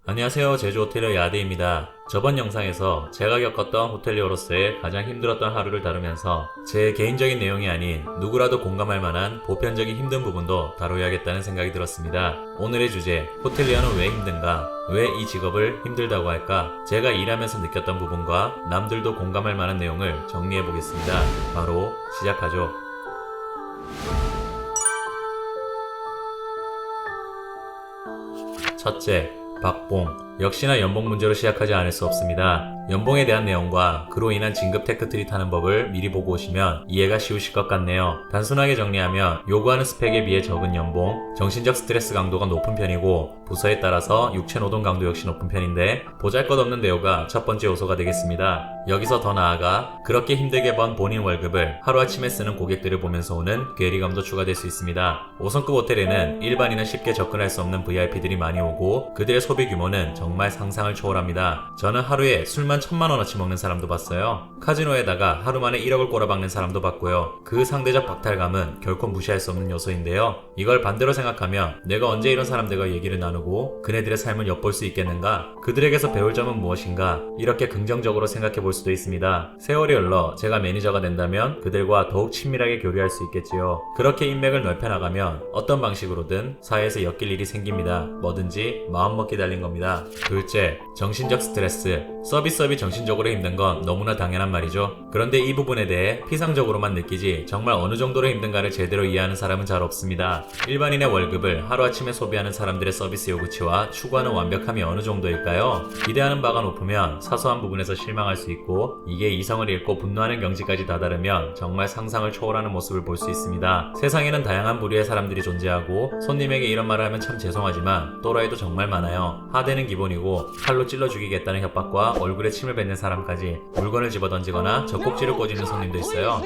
안녕하세요. 제주호텔의 야대입니다. 저번 영상에서 제가 겪었던 호텔리어로서의 가장 힘들었던 하루를 다루면서 제 개인적인 내용이 아닌 누구라도 공감할 만한 보편적인 힘든 부분도 다뤄야겠다는 생각이 들었습니다. 오늘의 주제, 호텔리어는 왜 힘든가? 왜 이 직업을 힘들다고 할까? 제가 일하면서 느꼈던 부분과 남들도 공감할 만한 내용을 정리해 보겠습니다. 바로 시작하죠. 첫째, 박봉. 역시나 연봉 문제로 시작하지 않을 수 없습니다. 연봉에 대한 내용과 그로 인한 진급 테크트리 타는 법을 미리 보고 오시면 이해가 쉬우실 것 같네요. 단순하게 정리하면 요구하는 스펙에 비해 적은 연봉, 정신적 스트레스 강도가 높은 편이고 부서에 따라서 육체 노동 강도 역시 높은 편인데 보잘것없는 대우가 첫 번째 요소가 되겠습니다. 여기서 더 나아가 그렇게 힘들게 번 본인 월급을 하루아침에 쓰는 고객들을 보면서 오는 괴리감도 추가될 수 있습니다. 5성급 호텔에는 일반인은 쉽게 접근할 수 없는 VIP들이 많이 오고 그들의 소비 규모는 정말 상상을 초월합니다. 저는 하루에 술만 1000만원어치 먹는 사람도 봤어요. 카지노에다가 하루 만에 1억을 꼬라박는 사람도 봤고요. 그 상대적 박탈감은 결코 무시할 수 없는 요소인데요. 이걸 반대로 생각하면 내가 언제 이런 사람들과 얘기를 나누고 그네들의 삶을 엿볼 수 있겠는가? 그들에게서 배울 점은 무엇인가? 이렇게 긍정적으로 생각해 볼 수도 있습니다. 세월이 흘러 제가 매니저가 된다면 그들과 더욱 친밀하게 교류할 수 있겠지요. 그렇게 인맥을 넓혀나가면 어떤 방식으로든 사회에서 엮일 일이 생깁니다. 뭐든지 마음먹기 달린 겁니다. 둘째, 정신적 스트레스. 서비스업이 정신적으로 힘든 건 너무나 당연한 말이죠. 그런데 이 부분에 대해 피상적으로만 느끼지 정말 어느 정도로 힘든가를 제대로 이해하는 사람은 잘 없습니다. 일반인의 월급을 하루아침에 소비하는 사람들의 서비스 요구치와 추구하는 완벽함이 어느 정도일까요? 기대하는 바가 높으면 사소한 부분에서 실망할 수 있고 이게 이성을 잃고 분노하는 경지까지 다다르면 정말 상상을 초월하는 모습을 볼 수 있습니다. 세상에는 다양한 부류의 사람들이 존재하고 손님에게 이런 말을 하면 참 죄송하지만 또라이도 정말 많아요. 하대는 기본이고 칼로 찔러 죽이겠다는 협박과 얼굴에 침을 뱉는 사람까지 물건을 집어던지거나 젖꼭지를 꽂이는 손님도 있어요.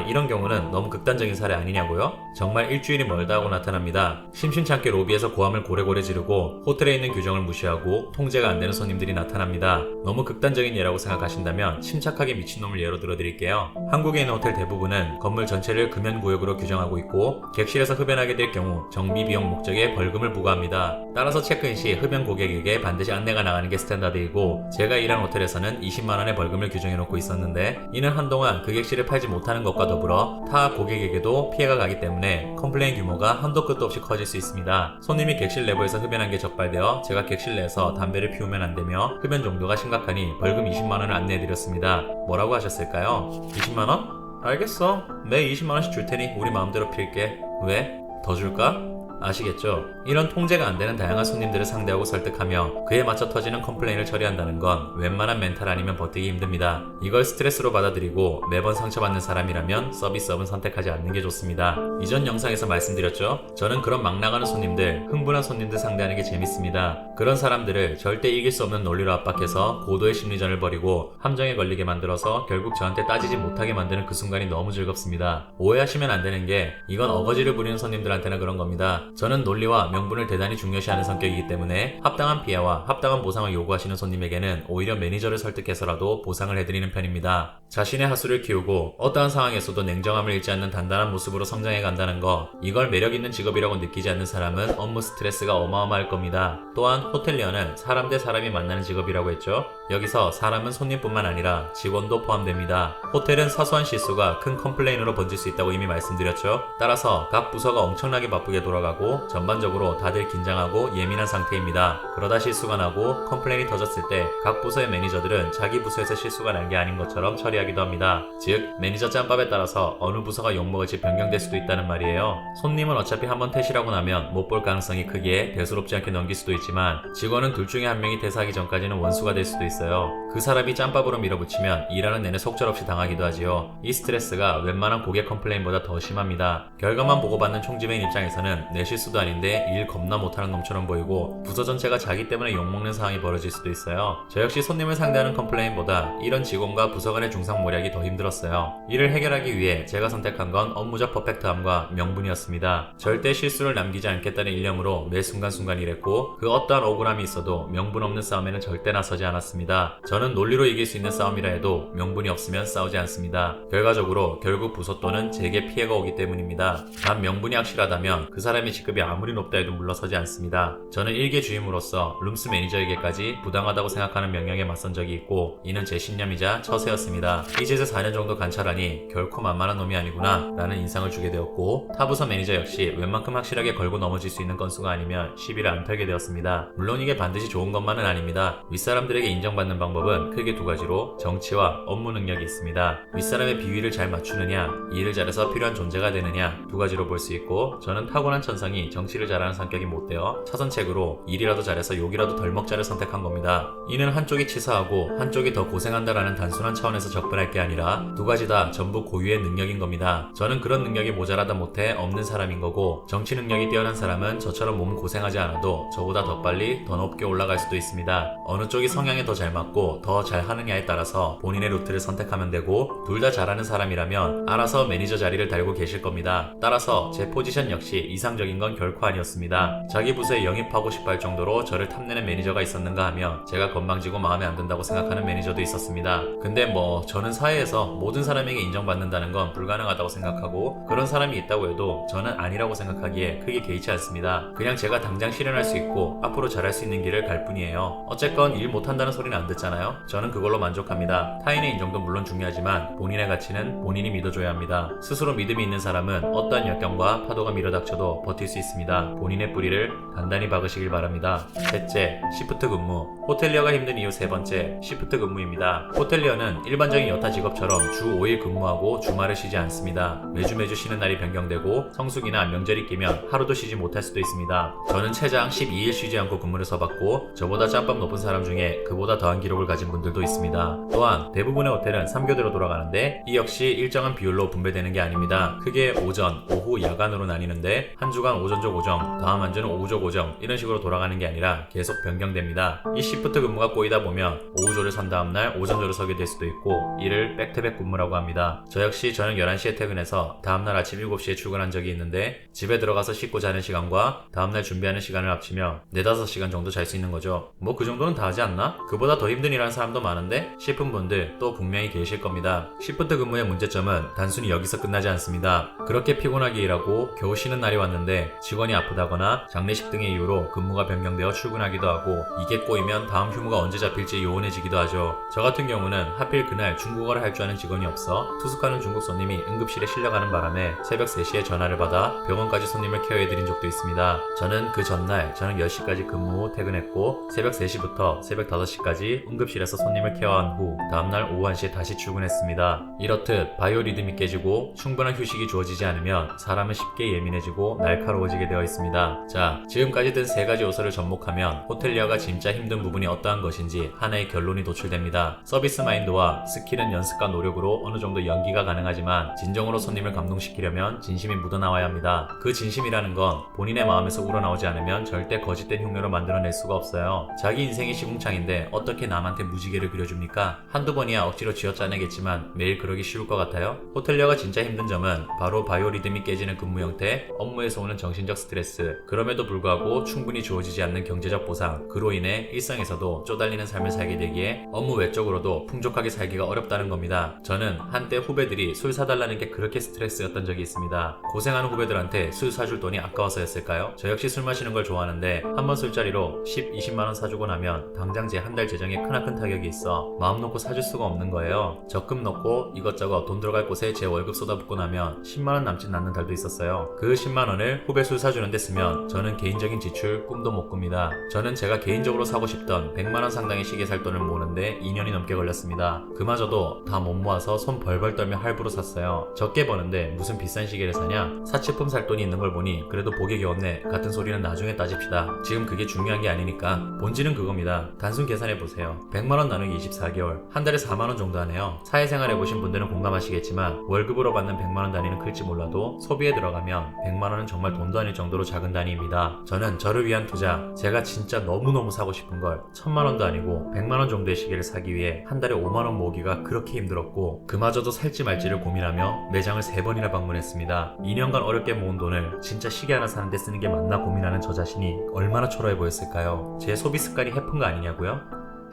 이런 경우는 너무 극단적인 사례 아니냐고요? 정말 일주일이 멀다 하고 나타납니다. 심심찮게 로비에서 고함을 고래고래 지르고 호텔에 있는 규정을 무시하고 통제가 안 되는 손님들이 나타납니다. 너무 극단적인 예라고 생각하신다면 침착하게 미친놈을 예로 들어드릴게요. 한국에 있는 호텔 대부분은 건물 전체를 금연구역으로 규정하고 있고 객실에서 흡연하게 될 경우 정비 비용 목적에 벌금을 부과합니다. 따라서 체크인 시 흡연 고객에게 반드시 안내가 나가는 게 스탠다드이고 제가 일한 호텔에서는 20만원의 벌금을 규정해놓고 있었는데 이는 한동안 그 객실을 팔지 못하는 것과 더불어 타 고객에게도 피해가 가기 때문에 컴플레인 규모가 한도 끝도 없이 커질 수 있습니다. 손님이 객실 내부에서 흡연한 게 적발되어 제가 객실 내에서 담배를 피우면 안되며 흡연 정도가 심각하니 벌금 20만원을 안내해드렸습니다. 뭐라고 하셨을까요? 20만원? 알겠어. 매 20만원씩 줄 테니 우리 마음대로 필게. 왜? 더 줄까? 아시겠죠? 이런 통제가 안 되는 다양한 손님들을 상대하고 설득하며 그에 맞춰 터지는 컴플레인을 처리한다는 건 웬만한 멘탈 아니면 버티기 힘듭니다. 이걸 스트레스로 받아들이고 매번 상처받는 사람이라면 서비스업은 선택하지 않는 게 좋습니다. 이전 영상에서 말씀드렸죠? 저는 그런 막 나가는 손님들, 흥분한 손님들 상대하는 게 재밌습니다. 그런 사람들을 절대 이길 수 없는 논리로 압박해서 고도의 심리전을 벌이고 함정에 걸리게 만들어서 결국 저한테 따지지 못하게 만드는 그 순간이 너무 즐겁습니다. 오해하시면 안 되는 게 이건 어거지를 부리는 손님들한테는 그런 겁니다. 저는 논리와 명분을 대단히 중요시하는 성격이기 때문에 합당한 피해와 합당한 보상을 요구하시는 손님에게는 오히려 매니저를 설득해서라도 보상을 해드리는 편입니다. 자신의 하수를 키우고 어떠한 상황에서도 냉정함을 잃지 않는 단단한 모습으로 성장해 간다는 거, 이걸 매력있는 직업이라고 느끼지 않는 사람은 업무 스트레스가 어마어마할 겁니다. 또한 호텔리어는 사람 대 사람이 만나는 직업이라고 했죠. 여기서 사람은 손님뿐만 아니라 직원도 포함됩니다. 호텔은 사소한 실수가 큰 컴플레인으로 번질 수 있다고 이미 말씀드렸죠. 따라서 각 부서가 엄청나게 바쁘게 돌아가고 전반적으로 다들 긴장하고 예민한 상태입니다. 그러다 실수가 나고 컴플레인이 터졌을 때 각 부서의 매니저들은 자기 부서에서 실수가 난 게 아닌 것처럼 처리하기도 합니다. 즉 매니저 짬밥에 따라서 어느 부서가 욕먹을지 변경될 수도 있다는 말이에요. 손님은 어차피 한번 퇴실하고 나면 못 볼 가능성이 크기에 대수롭지 않게 넘길 수도 있지만 직원은 둘 중에 한 명이 퇴사하기 전까지는 원수가 될 수도 있어요. 그 사람이 짬밥으로 밀어붙이면 일하는 내내 속절없이 당하기도 하지요. 이 스트레스가 웬만한 고객 컴플레인보다 더 심합니다. 결과만 보고받는 총지배인 입장에서는 내 실수도 아닌데 일 겁나 못하는 놈처럼 보이고 부서 전체가 자기 때문에 욕먹는 상황이 벌어질 수도 있어요. 저 역시 손님을 상대하는 컴플레인보다 이런 직원과 부서 간의 중상모략이 더 힘들었어요. 이를 해결하기 위해 제가 선택한 건 업무적 퍼펙트함과 명분이었습니다. 절대 실수를 남기지 않겠다는 일념으로 매 순간순간 일했고 그 어떠한 억울함이 있어도 명분 없는 싸움에는 절대 나서지 않았습니다. 저는 논리로 이길 수 있는 싸움이라 해도 명분이 없으면 싸우지 않습니다. 결과적으로 결국 부서 또는 제게 피해가 오기 때문입니다. 단 명분이 확실하다면 그 사람이 직급이 아무리 높다 해도 물러서지 않습니다. 저는 일개 주임으로서 룸스 매니저에게까지 부당하다고 생각하는 명령에 맞선 적이 있고 이는 제 신념이자 처세였습니다. 이제서 4년 정도 관찰하니 결코 만만한 놈이 아니구나 라는 인상을 주게 되었고 타부서 매니저 역시 웬만큼 확실하게 걸고 넘어질 수 있는 건수가 아니면 시비를 안 털게 되었습니다. 물론 이게 반드시 좋은 것만은 아닙니다. 윗사람들에게 인정받는 방법은 크게 두 가지로 정치와 업무 능력이 있습니다. 윗사람의 비위를 잘 맞추느냐, 일을 잘해서 필요한 존재가 되느냐 두 가지로 볼 수 있고 저는 타고난 천성이 정치를 잘하는 성격이 못 되어 차선책으로 일이라도 잘해서 욕이라도 덜 먹자를 선택한 겁니다. 이는 한쪽이 치사하고 한쪽이 더 고생한다라는 단순한 차원에서 접근할 게 아니라 두 가지 다 전부 고유의 능력인 겁니다. 저는 그런 능력이 모자라다 못해 없는 사람인 거고 정치 능력이 뛰어난 사람은 저처럼 몸 고생하지 않아도 저보다 더 빨리 더 높게 올라갈 수도 있습니다. 어느 쪽이 성향에 더 잘 맞고 더 잘하느냐에 따라서 본인의 루트를 선택하면 되고 둘 다 잘하는 사람이라면 알아서 매니저 자리를 달고 계실 겁니다. 따라서 제 포지션 역시 이상적인 건 결코 아니었습니다. 자기 부서에 영입하고 싶어 할 정도로 저를 탐내는 매니저가 있었는가 하면 제가 건방지고 마음에 안 든다고 생각하는 매니저도 있었습니다. 근데 뭐 저는 사회에서 모든 사람에게 인정받는다는 건 불가능하다고 생각하고 그런 사람이 있다고 해도 저는 아니라고 생각하기에 크게 개의치 않습니다. 그냥 제가 당장 실현할 수 있고 앞으로 잘할 수 있는 길을 갈 뿐이에요. 어쨌건 일 못한다는 소리는 안 듣잖아요. 저는 그걸로 만족합니다. 타인의 인정도 물론 중요하지만 본인의 가치는 본인이 믿어줘야 합니다. 스스로 믿음이 있는 사람은 어떠한 역경과 파도가 밀어닥쳐도 버틸 수 있습니다. 본인의 뿌리를 단단히 박으시길 바랍니다. 셋째, 시프트 근무. 호텔리어가 힘든 이유 세 번째, 시프트 근무입니다. 호텔리어는 일반적인 여타 직업처럼 주 5일 근무하고 주말을 쉬지 않습니다. 매주 쉬는 날이 변경되고 성수기나 명절이 끼면 하루도 쉬지 못할 수도 있습니다. 저는 최장 12일 쉬지 않고 근무를 서봤고 저보다 짬밥 높은 사람 중에 그보다 더한 기록을 가진 분들도 있습니다. 또한 대부분의 호텔은 3교대로 돌아가는데 이 역시 일정한 비율로 분배되는 게 아닙니다. 크게 오전, 오후, 야간으로 나뉘는데 한 주간 오전적 오정, 다음 한 주는 오후적 오정 이런 식으로 돌아가는 게 아니라 계속 변경됩니다. 이 시프트 근무가 꼬이다 보면 오후조를 선 다음날 오전조를 서게 될 수도 있고 이를 백투백 근무라고 합니다. 저 역시 저녁 11시에 퇴근해서 다음날 아침 7시에 출근한 적이 있는데 집에 들어가서 씻고 자는 시간과 다음날 준비하는 시간을 합치면 4-5시간 정도 잘 수 있는 거죠. 뭐 그 정도는 다 하지 않나? 그보다 더 힘든 일하는 사람도 많은데 싶은 분들 또 분명히 계실 겁니다. 시프트 근무의 문제점은 단순히 여기서 끝나지 않습니다. 그렇게 피곤하게 일하고 겨우 쉬는 날이 왔는데 직원이 아프다거나 장례식 등의 이유로 근무가 변경되어 출근하기도 하고 이게 꼬이면 다음 휴무가 언제 잡힐지 요원해지기도 하죠. 저 같은 경우는 하필 그날 중국어를 할 줄 아는 직원이 없어 투숙하는 중국 손님이 응급실에 실려가는 바람에 새벽 3시에 전화를 받아 병원까지 손님을 케어해드린 적도 있습니다. 저는 그 전날 저녁 10시까지 근무 후 퇴근했고 새벽 3시부터 새벽 5시까지 응급실에서 손님을 케어한 후 다음날 오후 1시에 다시 출근했습니다. 이렇듯 바이오 리듬이 깨지고 충분한 휴식이 주어지지 않으면 사람은 쉽게 예민해지고 날카로워지게 되어 있습니다. 자, 지금까지 든 3가지 요소를 접목하면 호텔리어가 진짜 힘든 부분이 어떠한 것인지 하나의 결론이 도출됩니다. 서비스 마인드와 스킬은 연습과 노력으로 어느 정도 연기가 가능하지만 진정으로 손님을 감동시키려면 진심이 묻어나와야 합니다. 그 진심이라는 건 본인의 마음에서 우러나오지 않으면 절대 거짓된 흉내로 만들어낼 수가 없어요. 자기 인생이 시궁창인데 어떻게 남한테 무지개를 그려줍니까? 한두 번이야 억지로 쥐어짜내겠지만 매일 그러기 쉬울 것 같아요? 호텔리어가 진짜 힘든 점은 바로 바이오 리듬이 깨지는 근무 형태, 업무에서 오는 정신적 스트레스, 그럼에도 불구하고 충분히 주어지지 않는 경제적 보상, 그로 인해 일상에서도 쪼달리는 삶을 살게 되기에 업무 외적으로도 풍족하게 살기가 어렵다는 겁니다. 저는 한때 후배들이 술 사달라는 게 그렇게 스트레스였던 적이 있습니다. 고생하는 후배들한테 술 사줄 돈이 아까워서였을까요? 저 역시 술 마시는 걸 좋아하는데 한 번 술자리로 10, 20만원 사주고 나면 당장 제 한 달 재정에 크나큰 타격이 있어 마음 놓고 사줄 수가 없는 거예요. 적금 넣고 이것저것 돈 들어갈 곳에 제 월급 쏟아붓고 나면 10만원 남짓 낳는 달도 있었어요. 그 10만원을 후배 술 사주는 데 쓰면 저는 개인적인 지출 꿈도 못 꿉니다. 저는 제가 개인적으로 사고 싶던 100만원 상당의 시계 살 돈을 모으는데 2년이 넘게 걸렸습니다. 그마저도 다 못 모아서 손 벌벌 떨며 할부로 샀어요. 적게 버는데 무슨 비싼 시계를 사냐? 사치품 살 돈이 있는 걸 보니 그래도 보기 겨웠네 같은 소리는 나중에 따집시다. 지금 그게 중요한 게 아니니까 본질은 그겁니다. 단순 계산해보세요. 100만원 나누기 24개월 한 달에 4만원 정도 하네요. 사회생활 해보신 분들은 공감하시겠지만 월급으로 받는 100만원 단위는 클지 몰라도 소비에 들어가면 100만원은 정말 돈도 아닐 정도로 작은 단위입니다. 저는 저를 위한 투자, 제가 진짜 너무너무 사고 싶은 걸 1000만원도 아니고 100만원 정도의 시계를 사기 위해 한 달에 5만원 모으기가 그렇게 힘들었고 그마저도 살지 말지를 고민하며 매장을 3번이나 방문했습니다. 2년간 어렵게 모은 돈을 진짜 시계 하나 사는데 쓰는 게 맞나 고민하는 저 자신이 얼마나 초라해 보였을까요? 제 소비 습관이 해픈 거 아니냐고요?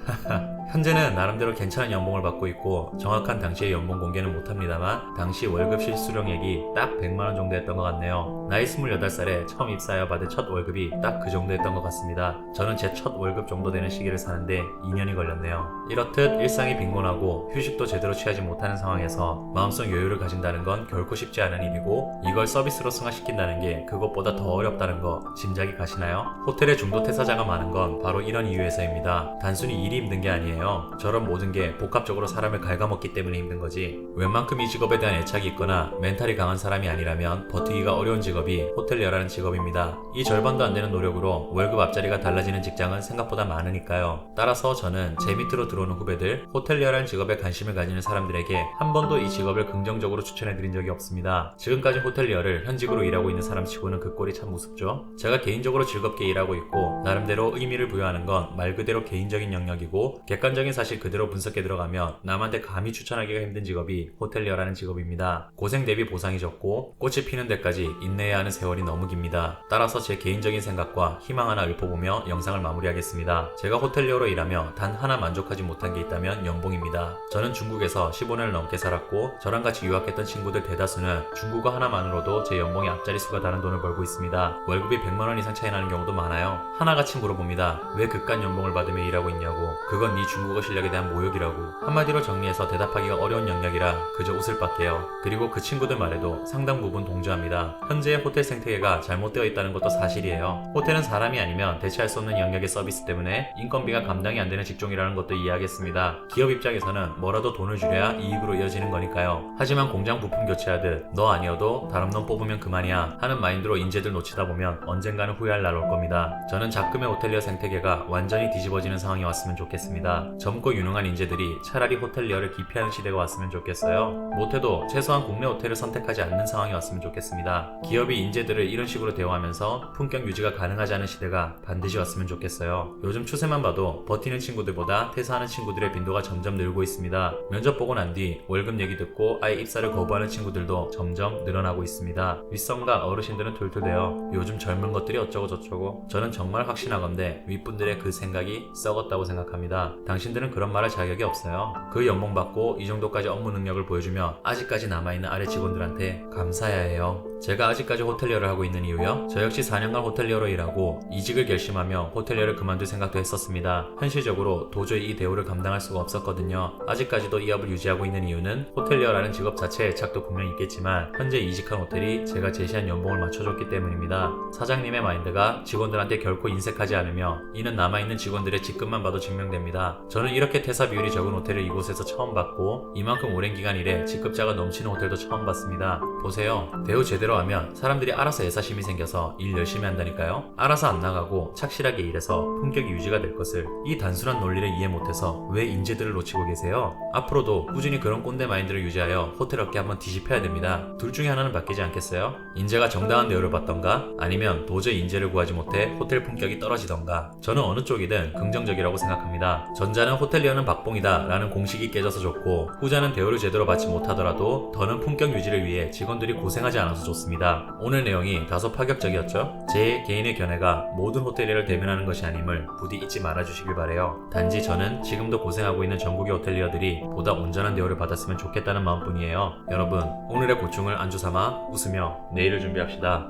하하 현재는 나름대로 괜찮은 연봉을 받고 있고 정확한 당시의 연봉 공개는 못합니다만 당시 월급 실수령액이 딱 100만원 정도였던 것 같네요. 나이 28살에 처음 입사하여 받은 첫 월급이 딱 그 정도였던 것 같습니다. 저는 제 첫 월급 정도 되는 시기를 사는데 2년이 걸렸네요. 이렇듯 일상이 빈곤하고 휴식도 제대로 취하지 못하는 상황에서 마음속 여유를 가진다는 건 결코 쉽지 않은 일이고 이걸 서비스로 승화시킨다는 게 그것보다 더 어렵다는 거 짐작이 가시나요? 호텔에 중도 퇴사자가 많은 건 바로 이런 이유에서입니다. 단순히 일이 힘든 게 아니에요. 저런 모든 게 복합적으로 사람을 갉아먹기 때문에 힘든 거지. 웬만큼 이 직업에 대한 애착이 있거나 멘탈이 강한 사람이 아니라면 버티기가 어려운 직업이 호텔리어라는 직업입니다. 이 절반도 안 되는 노력으로 월급 앞자리가 달라지는 직장은 생각보다 많으니까요. 따라서 저는 제 밑으로 들어오는 후배들, 호텔리어라는 직업에 관심을 가지는 사람들에게 한 번도 이 직업을 긍정적으로 추천해드린 적이 없습니다. 지금까지 호텔리어를 현직으로 일하고 있는 사람 치고는 그 꼴이 참 우습죠. 제가 개인적으로 즐겁게 일하고 있고 나름대로 의미를 부여하는 건 말 그대로 개인적인 영역이고 객관적인 사실 그대로 분석해 들어가면 남한테 감히 추천하기가 힘든 직업이 호텔리어라는 직업입니다. 고생 대비 보상이 적고 꽃이 피는 데까지 인내해야 하는 세월이 너무 깁니다. 따라서 제 개인적인 생각과 희망 하나 읊어보며 영상을 마무리하겠습니다. 제가 호텔리어로 일하며 단 하나 만족하지 못한 게 있다면 연봉입니다. 저는 중국에서 15년을 넘게 살았고 저랑 같이 유학했던 친구들 대다수는 중국어 하나만으로도 제 연봉의 앞자리 수가 다른 돈을 벌고 있습니다. 월급이 100만원 이상 차이 나는 경우도 많아요. 하나같이 물어봅니다. 왜 그깟 연봉을 받으며 일하고 있냐고. 그건 네 중국어 실력에 대한 모욕이라고. 한마디로 정리해서 대답하기가 어려운 영역이라 그저 웃을 밖에요. 그리고 그 친구들 말에도 상당 부분 동조합니다. 현재의 호텔 생태계가 잘못되어 있다는 것도 사실이에요. 호텔은 사람이 아니면 대체할 수 없는 영역의 서비스 때문에 인건비가 감당이 안 되는 직종이라는 것도 이해하겠습니다. 기업 입장에서는 뭐라도 돈을 줄여야 이익으로 이어지는 거니까요. 하지만 공장 부품 교체하듯 너 아니어도 다른 놈 뽑으면 그만이야 하는 마인드로 인재들 놓치다 보면 언젠가는 후회할 날 올 겁니다. 저는 작금의 호텔리어 생태계가 완전히 뒤집어지는 상황이 왔으면 좋겠습니다. 젊고 유능한 인재들이 차라리 호텔리어를 기피하는 시대가 왔으면 좋겠어요. 못해도 최소한 국내 호텔을 선택하지 않는 상황이 왔으면 좋겠습니다. 기업이 인재들을 이런 식으로 대우하면서 품격 유지가 가능하지 않은 시대가 반드시 왔으면 좋겠어요. 요즘 추세만 봐도 버티는 친구들보다 퇴사하는 친구들의 빈도가 점점 늘고 있습니다. 면접 보고 난 뒤 월급 얘기 듣고 아예 입사를 거부하는 친구들도 점점 늘어나고 있습니다. 윗선과 어르신들은 툴툴대요. 요즘 젊은 것들이 어쩌고 저쩌고. 저는 정말 확신하건대 윗분들의 그 생각이 썩었다고 생각합니다. 당신들은 그런 말할 자격이 없어요. 그 연봉 받고 이 정도까지 업무 능력을 보여주며 아직까지 남아있는 아래 직원들한테 감사해야 해요. 제가 아직까지 호텔리어를 하고 있는 이유요? 저 역시 4년간 호텔리어로 일하고 이직을 결심하며 호텔리어를 그만둘 생각도 했었습니다. 현실적으로 도저히 이 대우를 감당할 수가 없었거든요. 아직까지도 이 업을 유지하고 있는 이유는 호텔리어라는 직업 자체의 애착도 분명히 있겠지만 현재 이직한 호텔이 제가 제시한 연봉을 맞춰줬기 때문입니다. 사장님의 마인드가 직원들한테 결코 인색하지 않으며 이는 남아있는 직원들의 직급만 봐도 증명됩니다. 저는 이렇게 퇴사 비율이 적은 호텔을 이곳에서 처음 봤고 이만큼 오랜 기간 일에 직급자가 넘치는 호텔도 처음 봤습니다. 보세요. 대우 제대로 하면 사람들이 알아서 애사심이 생겨서 일 열심히 한다니까요. 알아서 안 나가고 착실하게 일해서 품격이 유지가 될 것을 이 단순한 논리를 이해 못해서 왜 인재들을 놓치고 계세요? 앞으로도 꾸준히 그런 꼰대 마인드를 유지하여 호텔 업계 한번 뒤집혀야 됩니다. 둘 중에 하나는 바뀌지 않겠어요? 인재가 정당한 대우를 받던가 아니면 도저히 인재를 구하지 못해 호텔 품격이 떨어지던가. 저는 어느 쪽이든 긍정적이라고 생각합니다. 전자는 호텔리어는 박봉이다 라는 공식이 깨져서 좋고 후자는 대우를 제대로 받지 못하더라도 더는 품격 유지를 위해 직원들이 고생하지 않아서 좋습니다. 오늘 내용이 다소 파격적이었죠? 제 개인의 견해가 모든 호텔리어를 대변하는 것이 아님을 부디 잊지 말아주시길 바래요. 단지 저는 지금도 고생하고 있는 전국의 호텔리어들이 보다 온전한 대우를 받았으면 좋겠다는 마음뿐이에요. 여러분, 오늘의 고충을 안주삼아 웃으며 내일을 준비합시다.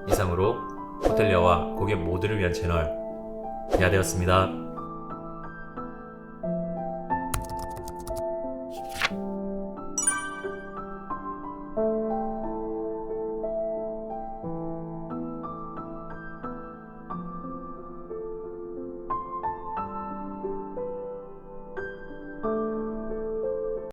이상으로 호텔리어와 고객 모두를 위한 채널 야대였습니다.